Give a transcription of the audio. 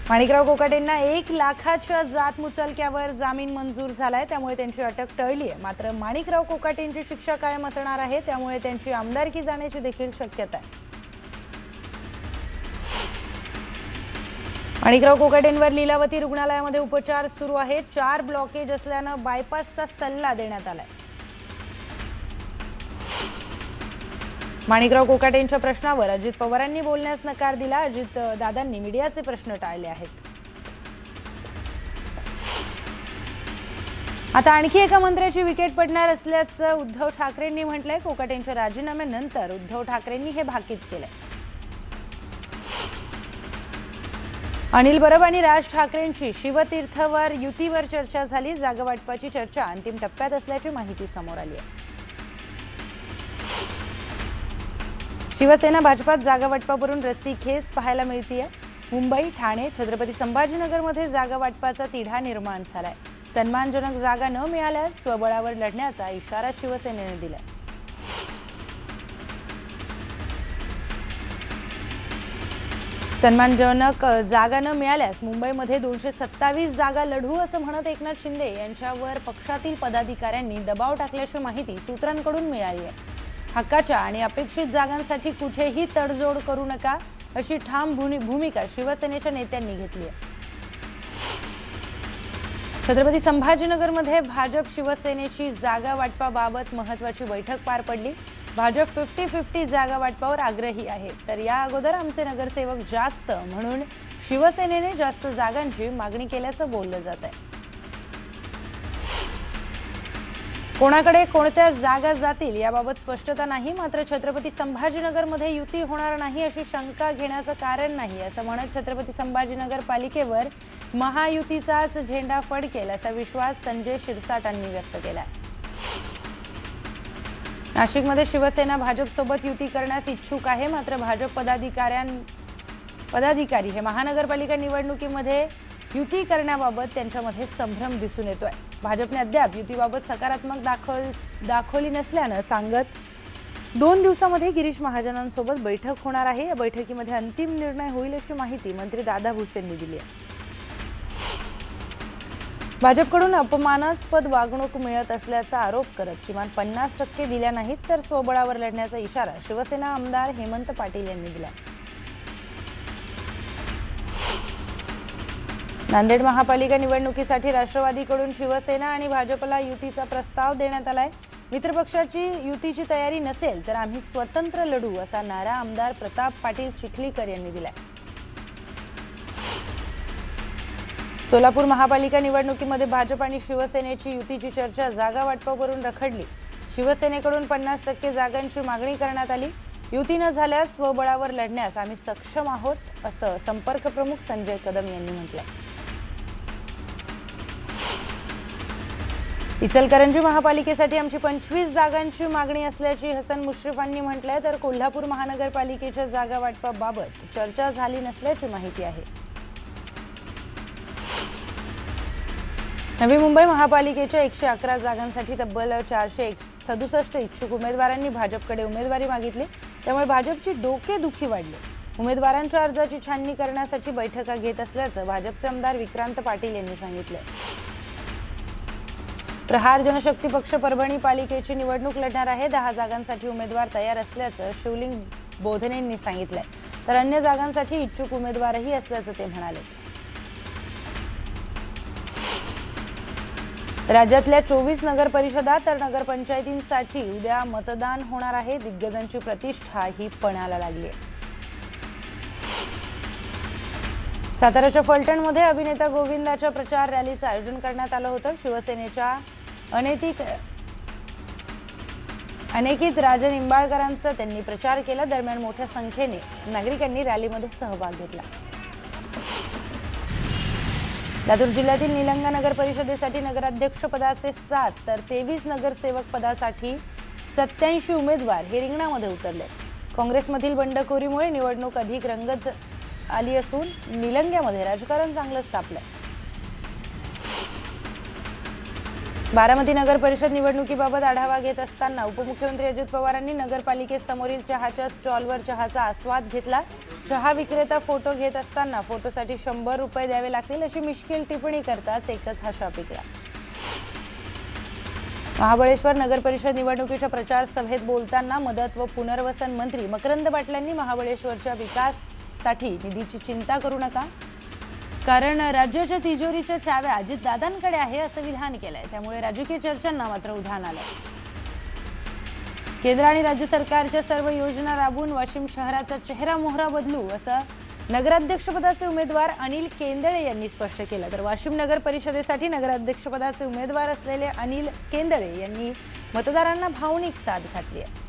माणिकराव कोकाटेंना 1 लाखाच्या जात मुचलक्यावर जामीन मंजूर झालाय, त्यामुळे त्यांची अटक टळली आहे। मात्र माणिकराव कोकाटेंची शिक्षा कायम असणार आहे, त्यामुळे त्यांची आमदारकी जाण्याची देखील शक्यता आहे। माणिकराव कोकाटेंवर लीलावती रुग्णालयामध्ये उपचार सुरू आहेत। 4 ब्लॉकेज असल्याने बायपासचा सल्ला देण्यात आलाय। माणिकराव कोकाटेंच्या प्रश्नावर अजित पवारांनी बोलण्यास नकार दिला। अजित दादांनी मीडियाचे प्रश्न टाळले आहेत। आता आणखी एका मंत्र्याची विकेट पडणार असल्याचं उद्धव ठाकरेंनी म्हटलंय। कोकाटेंच्या राजीनाम्यानंतर उद्धव ठाकरेंनी हे भाकीत केलंय। अनिल परब आणि राज ठाकरेंची शिवतीर्थवर युतीवर चर्चा झाली। जागा वाटपाची चर्चा अंतिम टप्प्यात असल्याची माहिती समोर आली आहे। शिवसेना भाजपात जागा वाटपावरून रस्सीखेच पाहायला मिळतीये। मुंबई, ठाणे, छत्रपती संभाजीनगरमध्ये जागा वाटपाचा तिढा निर्माण झालाय। सन्मानजनक जागा न मिळाल्यास स्वबळावर लढण्याचा इशारा शिवसेनेने दिलाय। सन्मानजनक जागा न मिळाल्यास मुंबईमध्ये 227 जागा लढू असं म्हणत एकनाथ शिंदे यांच्यावर पक्षातील पदाधिकाऱ्यांनी दबाव टाकल्याची माहिती सूत्रांकडून मिळाली आहे। हक्काच्या आणि अपेक्षित जागांसाठी कुठेही तडजोड करू नका अशी ठाम भूमिका शिवसेनेच्या नेत्यांनी घेतली आहे। छत्रपती संभाजीनगरमध्ये भाजप शिवसेनेची जागा वाटपाबाबत महत्त्वाची बैठक पार पडली। भाजप 50-50 जागा वाटपावर आग्रही आहे, तर या अगोदर आमचे नगरसेवक जास्त म्हणून शिवसेनेने जास्त जागांची मागणी केल्याचं बोललं जात आहे। कोणाकडे कोणत्या जागा जातील याबाबत स्पष्टता नाही, मात्र छत्रपती संभाजीनगरमध्ये युती होणार नाही अशी शंका घेण्याचं कारण नाही असं म्हणत छत्रपती संभाजीनगर पालिकेवर महायुतीचाच झेंडा फडकेल असा विश्वास संजय शिरसाटांनी व्यक्त केला। नाशिकमध्ये शिवसेना भाजपसोबत युती करण्यास इच्छुक आहे, मात्र भाजप पदाधिकारी हे महानगरपालिका निवडणुकीमध्ये युती करण्याबाबत त्यांच्यामध्ये संभ्रम दिसून येतोय। भाजपने अद्याप युतीबाबत सकारात्मक दाखवली नसल्यानं सांगत 2 दिवसांमध्ये गिरीश महाजनांसोबत बैठक होणार आहे। या बैठकीमध्ये अंतिम निर्णय होईल अशी माहिती मंत्री दादा भुसेंनी दिली आहे। भाजपकडून अपमानास्पद वागणूक मिळत असल्याचा आरोप करत किमान 50% दिल्या नाहीत तर स्वबळावर लढण्याचा इशारा शिवसेना आमदार हेमंत पाटील यांनी दिला। नांदेड महापालिका निवडणुकीसाठी राष्ट्रवादीकडून शिवसेना आणि भाजपला युतीचा प्रस्ताव देण्यात आलाय। मित्रपक्षाची युतीची तयारी नसेल तर आम्ही स्वतंत्र लढू असा नारा आमदार प्रताप पाटील चिखलीकर यांनी दिलाय। सोलापूर महापालिका निवडणुकीमध्ये भाजप आणि शिवसेनेची युतीची चर्चा जागा वाटपावरून रखडली। शिवसेनेकडून 50% जागांची मागणी करण्यात आली। युती न झाल्यास स्वबळावर लढण्यास आम्ही सक्षम आहोत असं संपर्क प्रमुख संजय कदम यांनी म्हटलंय। इचलकरंजी महापालिकेसाठी आमची 25 जागांची मागणी असल्याची हसन मुश्रीफांनी म्हटलंय, तर कोल्हापूर महानगरपालिकेच्या जागा वाटपाबाबत चर्चा झाली नसल्याची माहिती आहे। नवी मुंबई महापालिकेच्या 111 जागांसाठी तब्बल 467 इच्छुक उमेदवारांनी भाजपकडे उमेदवारी मागितली, त्यामुळे भाजपची डोकेदुखी वाढली। उमेदवारांच्या अर्जाची छाननी करण्यासाठी बैठका घेत असल्याचं भाजपचे आमदार विक्रांत पाटील यांनी सांगितले। प्रहार जनशक्ती पक्ष परभणी पालिकेची निवडणूक लढणार आहे। 10 जागांसाठी उमेदवार तयार असल्याचं शिवलिंग बोधनेंनी सांगितलंय, तर अन्य जागांसाठी इच्छुक उमेदवारही असल्याचं ते म्हणाले। राज्यातल्या 24 नगर परिषदा तर नगरपंचायतींसाठी उद्या मतदान होणार आहे। दिग्गजांची प्रतिष्ठा ही पणाला लागली आहे। साताऱ्याच्या फलटणमध्ये अभिनेता गोविंदाच्या प्रचार रॅलीचं आयोजन करण्यात आलं होतं। शिवसेनेच्या अनेकित राजे निंबाळकरांचा त्यांनी प्रचार केला। दरम्यान मोठ्या संख्येने नागरिकांनी रॅलीमध्ये सहभाग घेतला। लातूर जिल्ह्यातील निलंगा नगर परिषदेसाठी नगराध्यक्ष पदाचे 7 तर 23 नगरसेवक पदासाठी 87 उमेदवार हे रिंगणामध्ये उतरले। काँग्रेसमधील बंडखोरीमुळे निवडणूक अधिक रंगत आली असून निलंग्यामध्ये राजकारण चांगलंच तापलंय। बारामती नगर परिषद निवडणुकीबाबत आढावा घेत असताना उपमुख्यमंत्री अजित पवारांनी नगरपालिकेसमोरील चहाच्या स्टॉलवर चहाचा आस्वाद घेतला। चहा विक्रेता फोटो घेत असताना फोटोसाठी 100 रुपये द्यावे लागतील अशी मिश्किल टिप्पणी करताच एकच हाशा पिकला। महाबळेश्वर नगर परिषद निवडणुकीच्या प्रचार सभेत बोलताना मदत व पुनर्वसन मंत्री मकरंद पाटलांनी महाबळेश्वरच्या विकासासाठी निधीची चिंता करू नका, कारण राज्याच्या तिजोरीच्या चाव्या अजितदादांकडे आहे असं विधान केलंय। त्यामुळे राजकीय चर्चांना मात्र उधाण आलंय। केंद्र आणि राज्य सरकारच्या सर्व योजना राबवून वाशिम शहराचा चेहरा मोहरा बदलू असं नगराध्यक्षपदाचे उमेदवार अनिल केंदळे यांनी स्पष्ट केलं। तर वाशिम नगर परिषदेसाठी नगराध्यक्षपदाचे उमेदवार असलेले अनिल केंदळे यांनी मतदारांना भावनिक साथ घातली आहे।